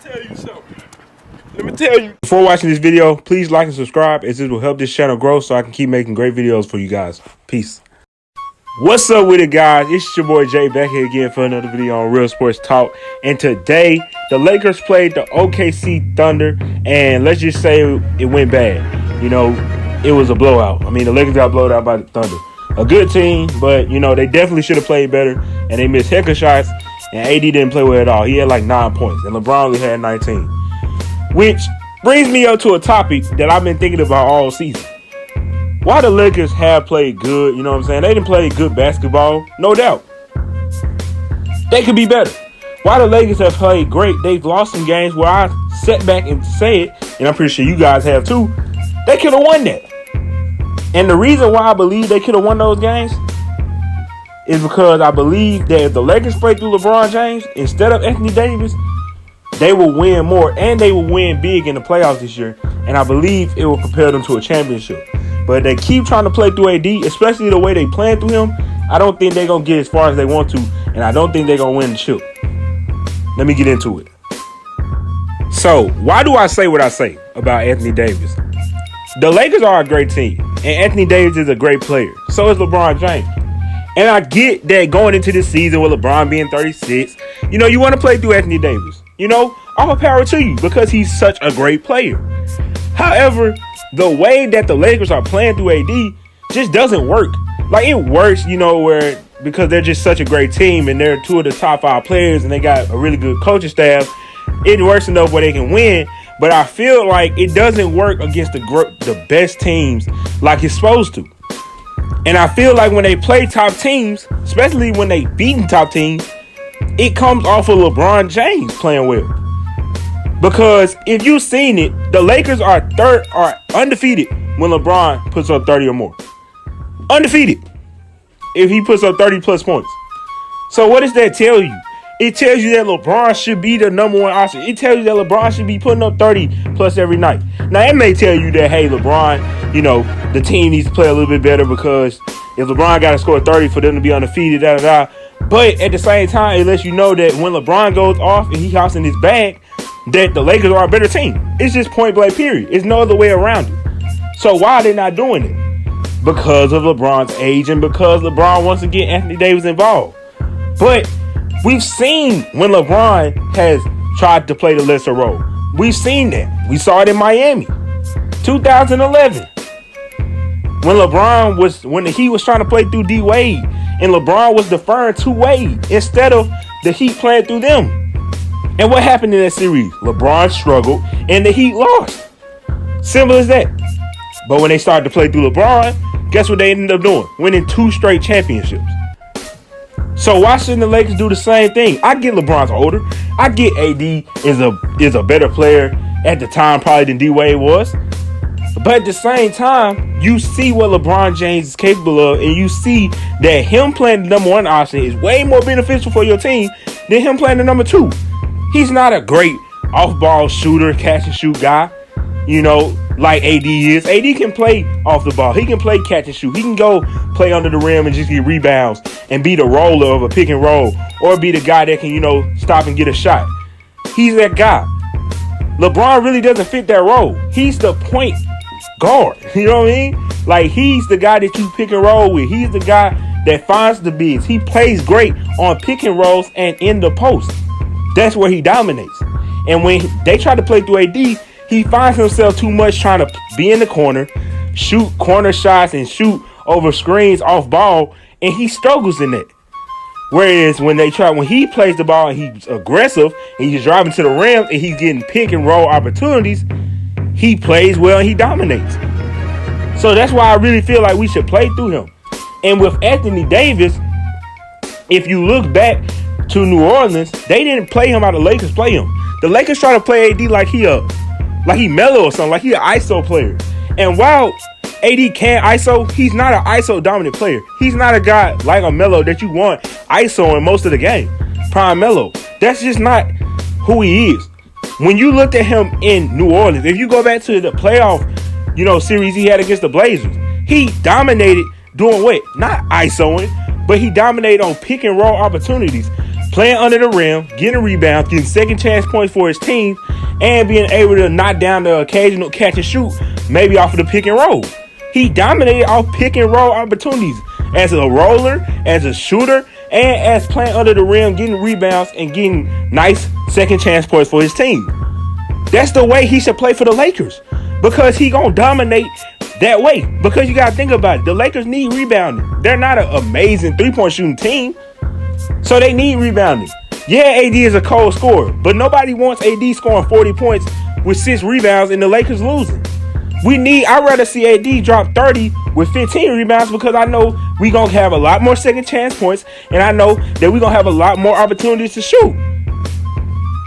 tell you something. Let me tell you. Before watching this video, please like and subscribe, as this will help this channel grow so I can keep making great videos for you guys. Peace. What's up with it, guys? It's your boy Jay back here again for another video on Real Sports Talk. And today, the Lakers played the OKC Thunder, and let's just say it went bad. You know, it was a blowout. I mean, the Lakers got blown out by the Thunder. A good team, but, you know, they definitely should have played better, and they missed heck of shots, and AD didn't play well at all. He had like 9 points, and LeBron only had 19. Which brings me up to a topic that I've been thinking about all season. Why the Lakers have played good, you know what I'm saying? They didn't play good basketball, no doubt. They could be better. Why the Lakers have played great, they've lost some games where I sat back and said, and I'm pretty sure you guys have too, they could have won that. And the reason why I believe they could have won those games is because I believe that if the Lakers played through LeBron James instead of Anthony Davis, they will win more and they will win big in the playoffs this year. And I believe it will propel them to a championship. But they keep trying to play through AD, especially the way they playing through him. I don't think they're going to get as far as they want to. And I don't think they're going to win the chip. Let me get into it. So, why do I say what I say about Anthony Davis? The Lakers are a great team. And Anthony Davis is a great player. So is LeBron James. And I get that going into this season with LeBron being 36, you know, you want to play through Anthony Davis. You know, all power to you because he's such a great player. However, the way that the Lakers are playing through AD just doesn't work. Like, it works, you know, where because they're just such a great team and they're two of the top 5 players and they got a really good coaching staff. It works enough where they can win. But I feel like it doesn't work against the best teams like it's supposed to. And I feel like when they play top teams, especially when they beating top teams, it comes off of LeBron James playing well. Because if you've seen it, the Lakers are undefeated when LeBron puts up 30 or more. Undefeated if he puts up 30 plus points. So what does that tell you? It tells you that LeBron should be the number one option. It tells you that LeBron should be putting up 30 plus every night. Now, it may tell you that, hey, LeBron, you know, the team needs to play a little bit better because if LeBron got to score 30 for them to be undefeated, But at the same time, it lets you know that when LeBron goes off and he hops in his bag, that the Lakers are a better team. It's just point blank, period. There's no other way around it. So why are they not doing it? Because of LeBron's age and because LeBron wants to get Anthony Davis involved. But we've seen when LeBron has tried to play the lesser role. We've seen that. We saw it in Miami, 2011. When he was trying to play through D Wade, and LeBron was deferring to Wade instead of the Heat playing through them. And what happened in that series? LeBron struggled, and the Heat lost. Simple as that. But when they started to play through LeBron, guess what they ended up doing? Winning 2 straight championships. So why shouldn't the Lakers do the same thing? I get LeBron's older. I get AD is a better player at the time probably than D Wade was. But at the same time, you see what LeBron James is capable of, and you see that him playing the number 1 option is way more beneficial for your team than him playing the number 2. He's not a great off-ball shooter, catch and shoot guy, you know, like AD is. AD can play off the ball. He can play catch and shoot. He can go play under the rim and just get rebounds and be the roller of a pick and roll or be the guy that can, you know, stop and get a shot. He's that guy. LeBron really doesn't fit that role. He's the point guard. You know what I mean? Like, he's the guy that you pick and roll with. He's the guy that finds the bigs. He plays great on pick and rolls and in the post. That's where he dominates. And when they try to play through AD, he finds himself too much trying to be in the corner, shoot corner shots and shoot over screens off ball, and he struggles in that. Whereas when he plays the ball and he's aggressive and he's driving to the rim and he's getting pick and roll opportunities, he plays well and he dominates. So that's why I really feel like we should play through him. And with Anthony Davis, if you look back to New Orleans, they didn't play him how the Lakers play him. The Lakers try to play AD like he mellow or something, like he an ISO player. And while AD can ISO, he's not an ISO dominant player. He's not a guy like a Melo that you want ISO in most of the game. Prime Melo. That's just not who he is. When you looked at him in New Orleans, if you go back to the playoff, you know, series he had against the Blazers, he dominated doing what? Not ISOing, but he dominated on pick and roll opportunities. playing under the rim, getting rebounds, getting second chance points for his team, and being able to knock down the occasional catch and shoot, maybe off of the pick and roll. He dominated off pick and roll opportunities as a roller, as a shooter, and as playing under the rim, getting rebounds and getting nice second chance points for his team. That's the way he should play for the Lakers, because he gonna dominate that way. Because you gotta think about it, the Lakers need rebounding. They're not an amazing three-point shooting team, so they need rebounding. Yeah, AD is a cold scorer, but nobody wants AD scoring 40 points with 6 rebounds and the Lakers losing. I'd rather see AD drop 30 with 15 rebounds, because I know we gonna have a lot more second chance points, and I know that we gonna have a lot more opportunities to shoot.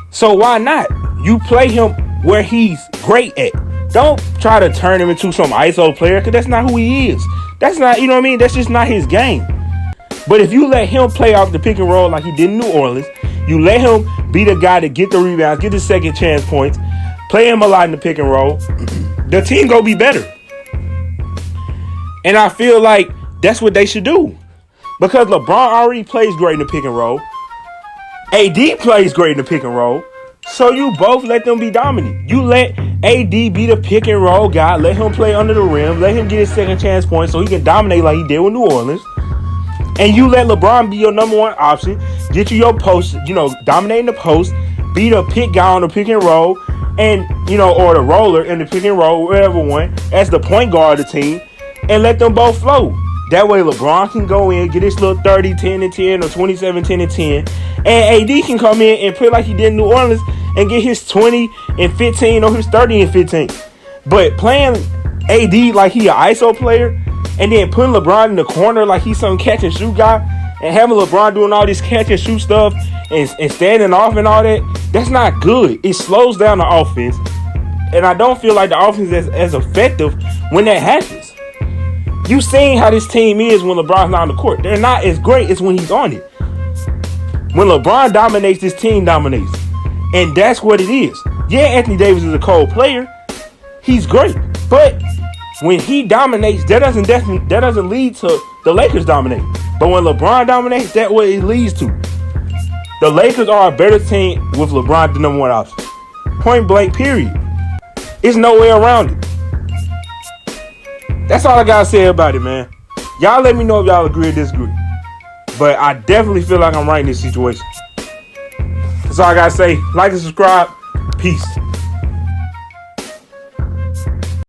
So why not? You play him where he's great at. Don't try to turn him into some ISO player, because that's not who he is. That's not, you know what I mean? That's just not his game. But if you let him play off the pick and roll like he did in New Orleans, you let him be the guy to get the rebounds, get the second chance points, play him a lot in the pick and roll, the team gonna be better. And I feel like that's what they should do. Because LeBron already plays great in the pick and roll. AD plays great in the pick and roll. So you both let them be dominant. You let AD be the pick and roll guy. Let him play under the rim. Let him get his second chance points so he can dominate like he did with New Orleans. And you let LeBron be your number one option. Get you your post, dominating the post. Be the pick guy on the pick and roll. And, or the roller in the pick and roll, whatever one, as the point guard of the team. And let them both flow. That way LeBron can go in, get his little 30, 10, and 10, or 27, 10, and 10. And AD can come in and play like he did in New Orleans and get his 20 and 15 or his 30 and 15. But playing AD like he an ISO player and then putting LeBron in the corner like he's some catch and shoot guy and having LeBron doing all this catch and shoot stuff and standing off and all that, that's not good. It slows down the offense. And I don't feel like the offense is as effective when that happens. You seen how this team is when LeBron's not on the court. They're not as great as when he's on it. When LeBron dominates, this team dominates. And that's what it is. Yeah, Anthony Davis is a cold player. He's great. But when he dominates, that doesn't lead to the Lakers dominating. But when LeBron dominates, that's what it leads to. The Lakers are a better team with LeBron the number one option. Point blank, period. There's no way around it. That's all I gotta say about it, man. Y'all let me know if y'all agree or disagree. But I definitely feel like I'm right in this situation. That's all I gotta say. Like and subscribe. Peace.